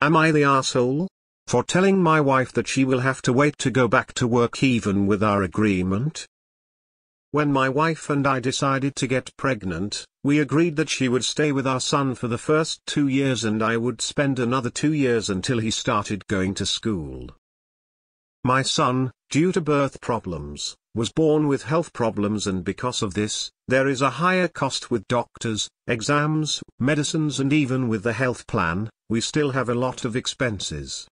Am I the asshole? For telling my wife that she will have to wait to go back to work even with our agreement? When my wife and I decided to get pregnant, we agreed that she would stay with our son for the first 2 years and I would spend another 2 years until he started going to school. My son, due to birth problems, was born with health problems, and because of this, there is a higher cost with doctors, exams, medicines, and even with the health plan, we still have a lot of expenses.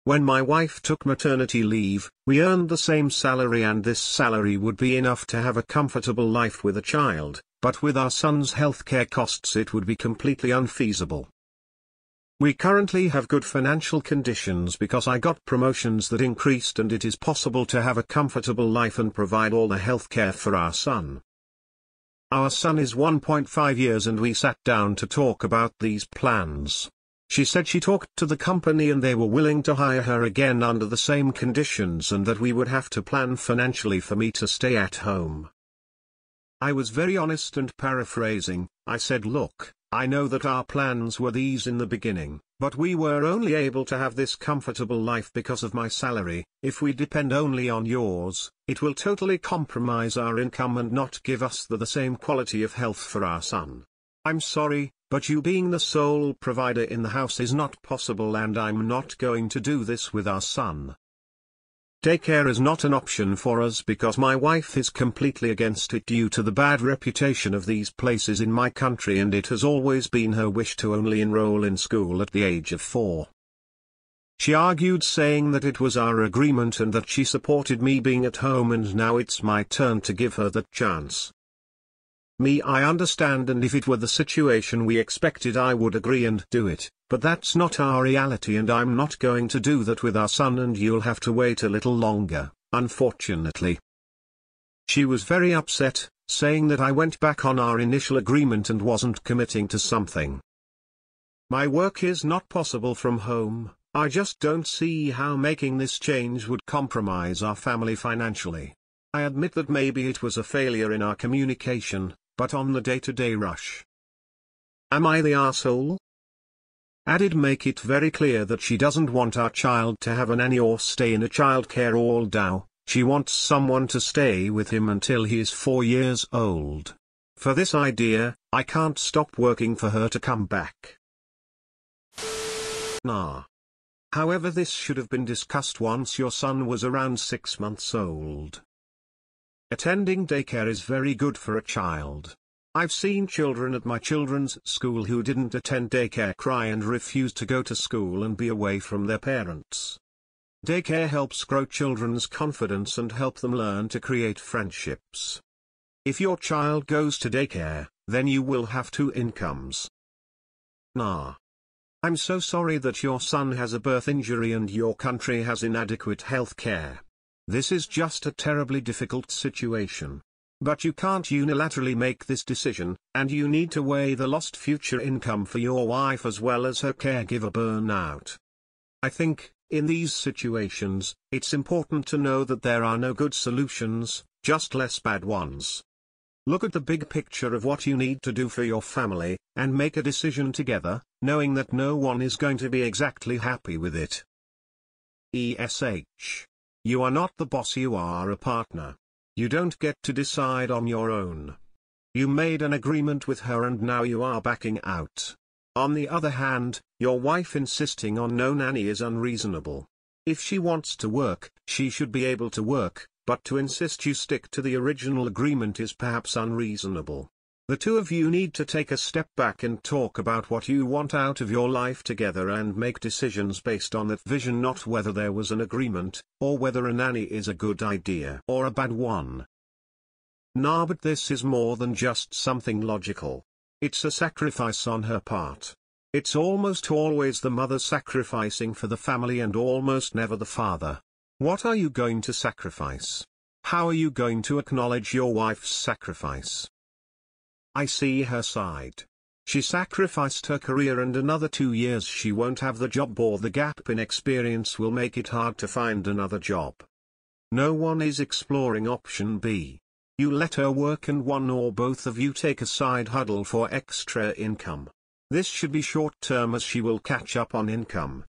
When my wife took maternity leave, we earned the same salary, and this salary would be enough to have a comfortable life with a child, but with our son's healthcare costs it would be completely unfeasible. We currently have good financial conditions because I got promotions that increased, and it is possible to have a comfortable life and provide all the healthcare for our son. Our son is 1.5 years and we sat down to talk about these plans. She said she talked to the company and they were willing to hire her again under the same conditions, and that we would have to plan financially for me to stay at home. I was very honest and paraphrasing, I said, look, I know that our plans were these in the beginning, but we were only able to have this comfortable life because of my salary. If we depend only on yours, it will totally compromise our income and not give us the same quality of health for our son. I'm sorry, but you being the sole provider in the house is not possible, and I'm not going to do this with our son. Daycare is not an option for us because my wife is completely against it due to the bad reputation of these places in my country, and it has always been her wish to only enroll in school at the age of 4. She argued, saying that it was our agreement and that she supported me being at home, and now it's my turn to give her that chance. I understand, and if it were the situation we expected I would agree and do it, but that's not our reality, and I'm not going to do that with our son, and you'll have to wait a little longer, unfortunately. She was very upset, saying that I went back on our initial agreement and wasn't committing to something. My work is not possible from home. I just don't see how making this change would compromise our family financially. I admit that maybe it was a failure in our communication, but on the day-to-day rush. Am I the asshole? I did make it very clear that she doesn't want our child to have a nanny or stay in a childcare all day. She wants someone to stay with him until he is 4 years old. For this idea, I can't stop working for her to come back. Nah. However, this should have been discussed once your son was around 6 months old. Attending daycare is very good for a child. I've seen children at my children's school who didn't attend daycare cry and refuse to go to school and be away from their parents. Daycare helps grow children's confidence and help them learn to create friendships. If your child goes to daycare, then you will have 2 incomes. Nah. I'm so sorry that your son has a birth injury and your country has inadequate health care. This is just a terribly difficult situation. But you can't unilaterally make this decision, and you need to weigh the lost future income for your wife as well as her caregiver burnout. I think, in these situations, it's important to know that there are no good solutions, just less bad ones. Look at the big picture of what you need to do for your family, and make a decision together, knowing that no one is going to be exactly happy with it. ESH. You are not the boss, you are a partner. You don't get to decide on your own. You made an agreement with her and now you are backing out. On the other hand, your wife insisting on no nanny is unreasonable. If she wants to work, she should be able to work, but to insist you stick to the original agreement is perhaps unreasonable. The two of you need to take a step back and talk about what you want out of your life together and make decisions based on that vision, not whether there was an agreement, or whether a nanny is a good idea or a bad one. Nah, but this is more than just something logical. It's a sacrifice on her part. It's almost always the mother sacrificing for the family and almost never the father. What are you going to sacrifice? How are you going to acknowledge your wife's sacrifice? I see her side. She sacrificed her career and another 2 years she won't have the job, or the gap in experience will make it hard to find another job. No one is exploring option B. You let her work and one or both of you take a side hustle for extra income. This should be short-term as she will catch up on income.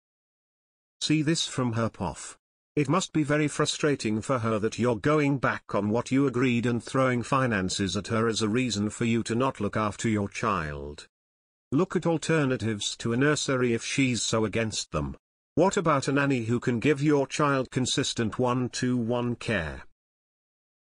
See this from her POF. It must be very frustrating for her that you're going back on what you agreed and throwing finances at her as a reason for you to not look after your child. Look at alternatives to a nursery if she's so against them. What about a nanny who can give your child consistent one-to-one care?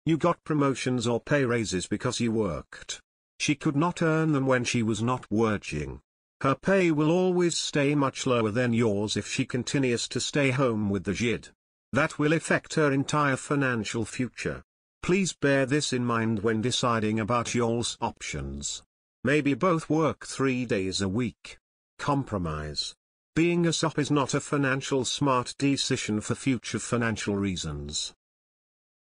You got promotions or pay raises because you worked. She could not earn them when she was not working. Her pay will always stay much lower than yours if she continues to stay home with the JID. That will affect her entire financial future. Please bear this in mind when deciding about y'all's options. Maybe both work 3 days a week. Compromise. Being a SOP is not a financial smart decision for future financial reasons.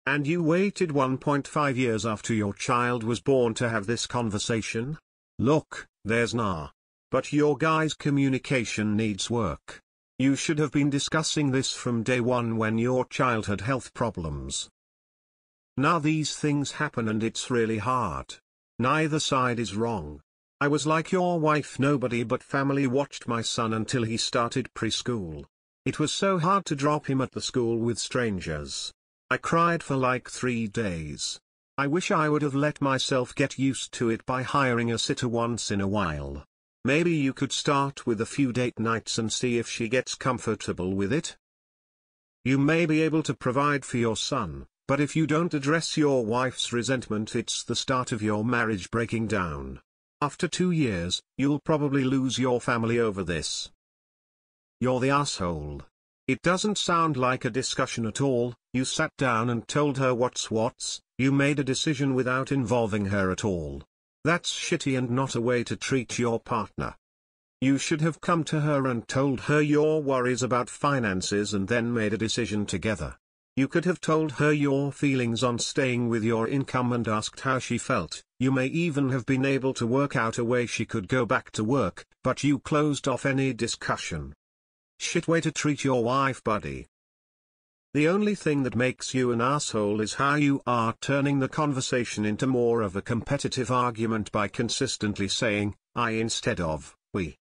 And you waited 1.5 years after your child was born to have this conversation? Look, there's nah. But your guys' communication needs work. You should have been discussing this from day one when your child had health problems. Now these things happen and it's really hard. Neither side is wrong. I was like your wife, nobody but family watched my son until he started preschool. It was so hard to drop him at the school with strangers. I cried for like 3 days. I wish I would have let myself get used to it by hiring a sitter once in a while. Maybe you could start with a few date nights and see if she gets comfortable with it. You may be able to provide for your son, but if you don't address your wife's resentment, it's the start of your marriage breaking down. After 2 years, you'll probably lose your family over this. You're the asshole. It doesn't sound like a discussion at all. You sat down and told her what's. You made a decision without involving her at all. That's shitty and not a way to treat your partner. You should have come to her and told her your worries about finances and then made a decision together. You could have told her your feelings on staying with your income and asked how she felt. You may even have been able to work out a way she could go back to work, but you closed off any discussion. Shit way to treat your wife, buddy. The only thing that makes you an asshole is how you are turning the conversation into more of a competitive argument by consistently saying, I instead of, we.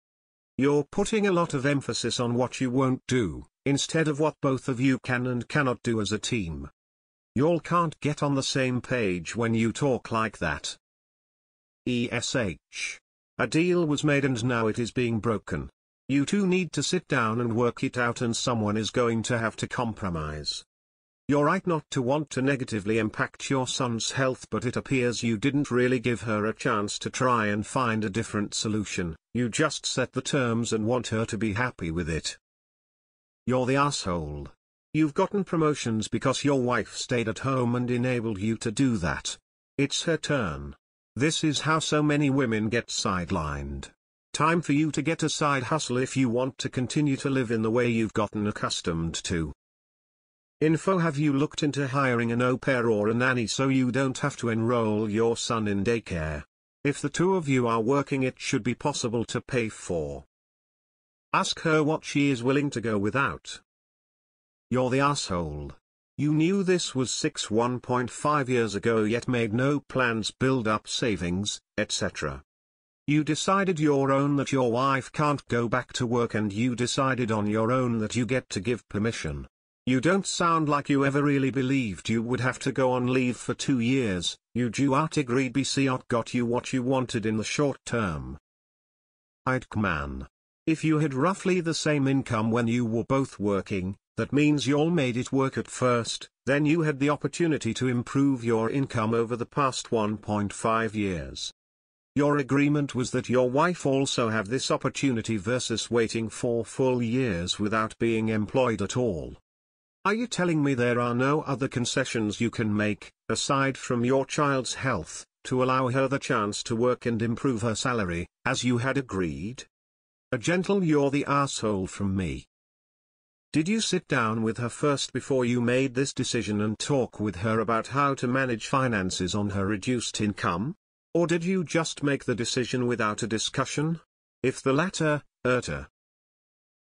You're putting a lot of emphasis on what you won't do, instead of what both of you can and cannot do as a team. Y'all can't get on the same page when you talk like that. ESH. A deal was made and now it is being broken. You two need to sit down and work it out, and someone is going to have to compromise. You're right not to want to negatively impact your son's health, but it appears you didn't really give her a chance to try and find a different solution. You just set the terms and want her to be happy with it. You're the asshole. You've gotten promotions because your wife stayed at home and enabled you to do that. It's her turn. This is how so many women get sidelined. Time for you to get a side hustle if you want to continue to live in the way you've gotten accustomed to. Info: have you looked into hiring an au pair or a nanny so you don't have to enroll your son in daycare? If the two of you are working, it should be possible to pay for. Ask her what she is willing to go without. You're the asshole. You knew this was 1.5 years ago yet made no plans, build up savings, etc. You decided your own that your wife can't go back to work, and you decided on your own that you get to give permission. You don't sound like you ever really believed you would have to go on leave for 2 years. You agreed BC got you what you wanted in the short term. Man. If you had roughly the same income when you were both working, that means y'all made it work at first, then you had the opportunity to improve your income over the past 1.5 years. Your agreement was that your wife also have this opportunity versus waiting 4 full years without being employed at all. Are you telling me there are no other concessions you can make, aside from your child's health, to allow her the chance to work and improve her salary, as you had agreed? A gentle "you're the asshole" from me. Did you sit down with her first before you made this decision and talk with her about how to manage finances on her reduced income? Or did you just make the decision without a discussion? If the latter,